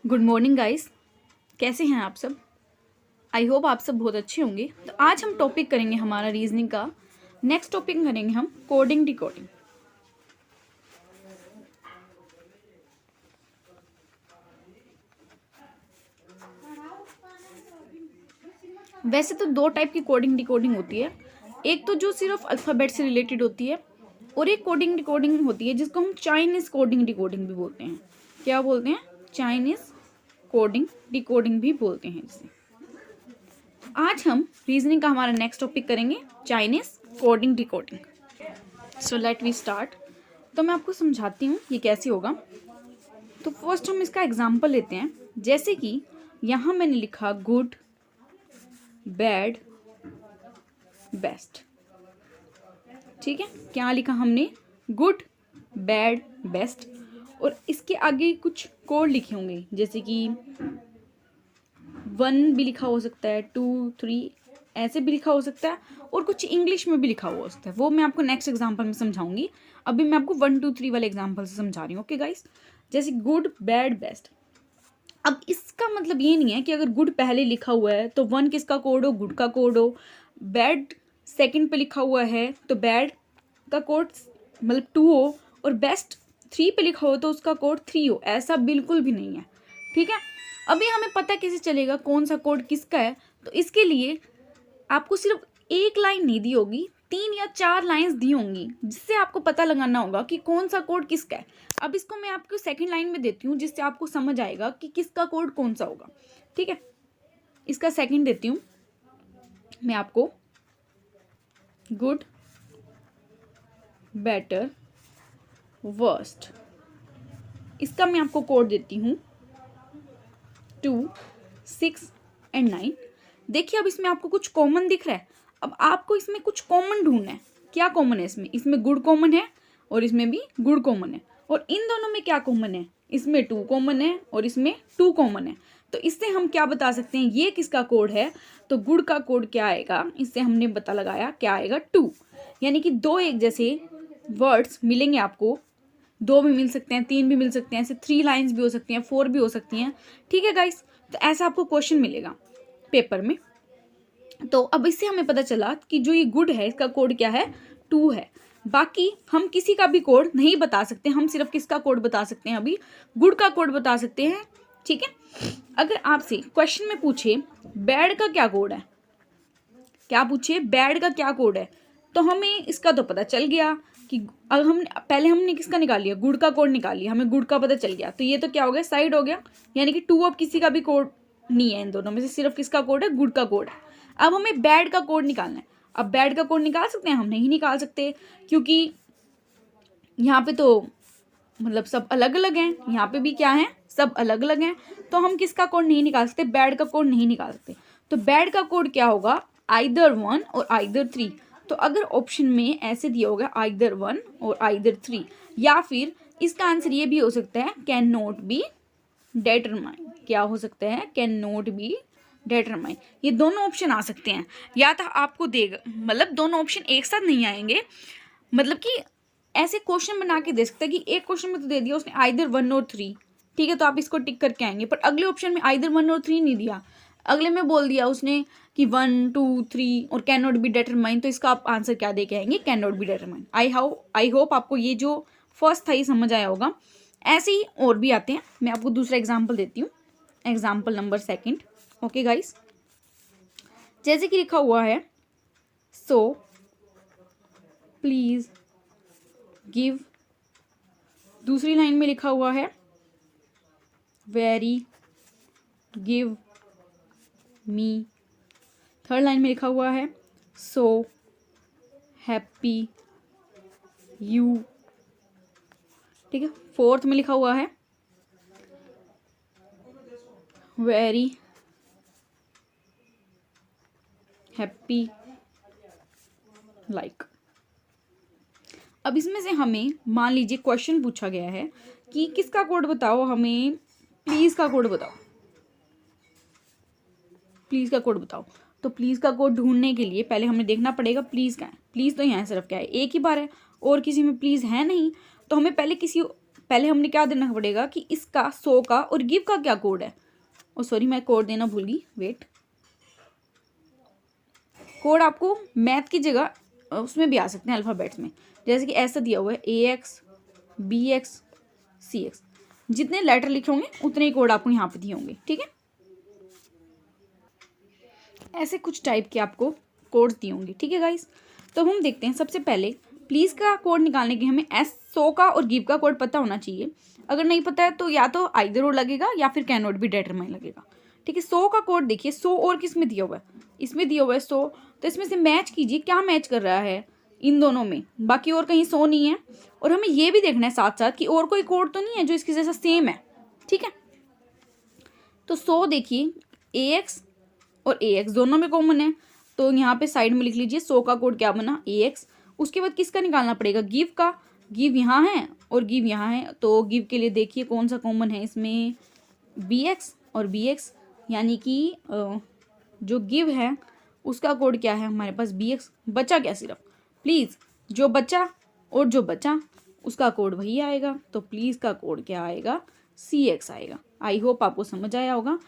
Good morning guys, कैसे हैं आप सब। आई होप आप सब बहुत अच्छे होंगे। तो आज हम टॉपिक करेंगे हमारा रीजनिंग का। नेक्स्ट टॉपिक करेंगे हम कोडिंग डिकोडिंग। वैसे तो दो टाइप की कोडिंग डिकोडिंग होती है, एक तो जो सिर्फ अल्फ़ाबेट से रिलेटेड होती है और एक कोडिंग डिकोडिंग होती है जिसको हम चाइनीज़ कोडिंग डिकोडिंग भी बोलते हैं। क्या बोलते हैं? चाइनीज़ कोडिंग डिकोडिंग भी बोलते हैं जिसे। आज हम रीजनिंग का हमारा नेक्स्ट टॉपिक करेंगे Chinese coding decoding. So let we start. तो मैं आपको समझाती हूँ ये कैसे होगा। तो फर्स्ट हम इसका एग्जांपल लेते हैं। जैसे कि यहाँ मैंने लिखा गुड, बैड, बेस्ट। ठीक है, क्या लिखा हमने? Good, bad, best. और इसके आगे कुछ कोड लिखे होंगे, जैसे कि 1 भी लिखा हो सकता है, 2, 3 ऐसे भी लिखा हो सकता है, और कुछ इंग्लिश में भी लिखा हुआ हो सकता है। वो मैं आपको नेक्स्ट एग्जांपल में समझाऊंगी। अभी मैं आपको 1, 2, 3 वाले एग्जांपल से समझा रही हूँ। ओके गाइस, जैसे गुड, बैड, बेस्ट। अब इसका मतलब ये नहीं है कि अगर गुड पहले लिखा हुआ है तो 1 किसका कोड हो? गुड का कोड हो। बैड सेकंड पे लिखा हुआ है तो बैड का कोड मतलब 2 हो, और बेस्ट 3 पे लिखा हो तो उसका कोड 3 हो। ऐसा बिल्कुल भी नहीं है। ठीक है, अभी हमें पता कैसे चलेगा कौन सा कोड किसका है? तो इसके लिए आपको सिर्फ एक लाइन नहीं दी होगी, 3 या 4 लाइंस दी होंगी, जिससे आपको पता लगाना होगा कि कौन सा कोड किसका है। अब इसको मैं आपको सेकंड लाइन में देती हूँ, जिससे आपको समझ आएगा कि किसका कोड कौन सा होगा। ठीक है, इसका सेकंड देती हूँ मैं आपको। Good, better, worst. इसका मैं आपको कोड देती हूँ 2, 6 एंड 9। देखिए, अब इसमें आपको कुछ कॉमन दिख रहा है। अब आपको इसमें कुछ कॉमन ढूंढना है। क्या कॉमन है इसमें? इसमें गुड कॉमन है और इसमें भी गुड कॉमन है। और इन दोनों में क्या कॉमन है? इसमें 2 कॉमन है और इसमें 2 कॉमन है। तो इससे हम क्या बता सकते हैं ये किसका कोड है? तो गुड का कोड क्या आएगा? इससे हमने पता लगाया क्या आएगा? 2। यानी कि 2 एक जैसे वर्ड्स मिलेंगे आपको। 2 भी मिल सकते हैं, 3 भी मिल सकते हैं, ऐसे 3 लाइन्स भी हो सकती हैं, 4 भी हो सकती हैं। ठीक है गाइस, तो ऐसा आपको क्वेश्चन मिलेगा पेपर में। तो अब इससे हमें पता चला कि जो ये गुड है इसका कोड क्या है? 2 है। बाकी हम किसी का भी कोड नहीं बता सकते, हम सिर्फ किसका कोड बता सकते हैं? अभी गुड का कोड बता सकते हैं। ठीक है, अगर आपसे क्वेश्चन में पूछे बैड का क्या कोड है, क्या पूछे बैड का क्या कोड है, तो हमें इसका तो पता चल गया कि अब हमने किसका निकाल लिया? गुड का कोड निकाल लिया, हमें गुड का पता चल गया। तो ये तो क्या हो गया? साइड हो गया। यानी कि 2 अब किसी का भी कोड नहीं है, इन दोनों में से सिर्फ किसका कोड है? गुड का कोड है। अब हमें बैड का कोड निकालना है। अब बैड का कोड निकाल सकते हैं? हम नहीं निकाल सकते, क्योंकि यहाँ पे तो मतलब सब अलग अलग हैं। यहाँ पे भी क्या है? सब अलग अलग हैं। तो हम किसका कोड नहीं निकाल सकते? बैड का कोड नहीं निकाल सकते। तो बैड का कोड क्या होगा? आइदर 1 और आइदर 3। तो अगर ऑप्शन में ऐसे दिया होगा आइदर 1 और आइदर 3, या फिर इसका आंसर ये भी हो सकता है कैन नॉट बी डिटरमाइन। क्या हो सकता है? Can not be determine. ये दोनों ऑप्शन आ सकते हैं। या तो आपको देगा, मतलब दोनों ऑप्शन एक साथ नहीं आएंगे, मतलब कि ऐसे क्वेश्चन बना के दे सकता है कि एक क्वेश्चन में तो दे दिया उसने आइदर 1 और 3, ठीक है, तो आप इसको टिक करके आएंगे। पर अगले ऑप्शन में आइदर 1 और 3 नहीं दिया, अगले में बोल दिया उसने कि 1, 2, 3 और कैन नॉट बी डिटरमाइन। तो इसका आप आंसर क्या दे के आएंगे? Can not be determine. I hope आपको ये जो फर्स्ट था ये समझ आया होगा। ऐसे ही और भी आते हैं। मैं आपको दूसरा एग्जाम्पल देती हूँ, एग्जाम्पल नंबर 2। ओके गाइस, जैसे कि लिखा हुआ है सो प्लीज गिव। दूसरी लाइन में लिखा हुआ है very give me. Third line में लिखा हुआ है सो हैप्पी यू। ठीक है, फोर्थ में लिखा हुआ है वेरी हैप्पी लाइक। अब इसमें से हमें मान लीजिए क्वेश्चन पूछा गया है कि किसका कोड बताओ, हमें प्लीज का कोड बताओ, प्लीज का कोड बताओ। तो प्लीज का कोड ढूंढने के लिए पहले हमें देखना पड़ेगा प्लीज का है। प्लीज तो यहाँ सिर्फ क्या है? एक ही बार है और किसी में प्लीज है नहीं। तो हमें पहले किसी पहले हमने क्या देना पड़ेगा कि इसका 100 का और गिव का क्या कोड है। ओ सॉरी, मैं कोड देना भूल गई, वेट। कोड आपको मैथ की जगह उसमें भी आ सकते हैं, अल्फ़ाबेट्स में। जैसे कि ऐसा दिया हुआ है AX BX CX, जितने लेटर लिखे होंगे उतने ही कोड आपको यहाँ पे दिए होंगे, ठीक है। ऐसे कुछ टाइप के आपको कोड दिए होंगे, ठीक है गाइस। तो हम देखते हैं, सबसे पहले प्लीज़ का कोड निकालने के हमें 100 का और गिव का कोड पता होना चाहिए। अगर नहीं पता है तो या तो आइदर और लगेगा या फिर कैन नॉट बी डिटरमाइन लगेगा, ठीक है। 100 का कोड देखिए, 100 और किस में दिया हुआ है, इसमें दिया हुआ है 100। तो इसमें से मैच कीजिए, क्या मैच कर रहा है इन दोनों में, बाकी और कहीं 100 नहीं है। और हमें ये भी देखना है साथ साथ कि और कोई कोड तो नहीं है जो इसके जैसा सेम है, ठीक है। तो 100 देखिए AX और AX दोनों में कॉमन है, तो यहाँ पे साइड में लिख लीजिए 100 का कोड क्या बना, AX। उसके बाद किसका निकालना पड़ेगा, गिव का। गिव यहाँ है और गिव यहाँ है, तो गिव के लिए देखिए कौन सा कॉमन है इसमें, BX और BX, यानी कि जो गिव है उसका कोड क्या है हमारे पास, BX। बचा क्या सिर्फ, प्लीज़ जो बचा और जो बचा उसका कोड वही आएगा, तो प्लीज़ का कोड क्या आएगा, CX आएगा। आई होप आपको समझ आया होगा।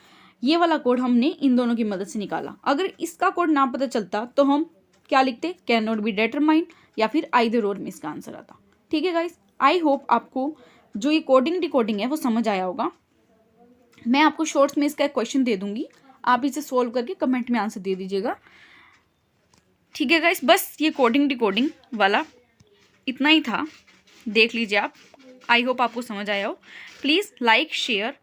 ये वाला कोड हमने इन दोनों की मदद से निकाला। अगर इसका कोड ना पता चलता तो हम क्या लिखते, कैन नॉट बी डिटरमाइंड या फिर आइदर और में इसका आंसर आता, ठीक है गाइस। आई होप आपको जो ये कोडिंग डिकोडिंग है वो समझ आया होगा। मैं आपको शॉर्ट्स में इसका एक क्वेश्चन दे दूंगी, आप इसे सोल्व करके कमेंट में आंसर दे दीजिएगा, ठीक है गाइस। बस ये कोडिंग डिकोडिंग वाला इतना ही था, देख लीजिए आप। आई होप आपको समझ आया हो। Please like share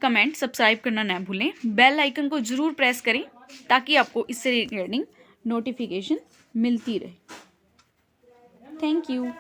comment subscribe करना ना भूलें, बेल आइकन को ज़रूर प्रेस करें ताकि आपको इससे रिगार्डिंग नोटिफिकेशन मिलती रहे। Thank you.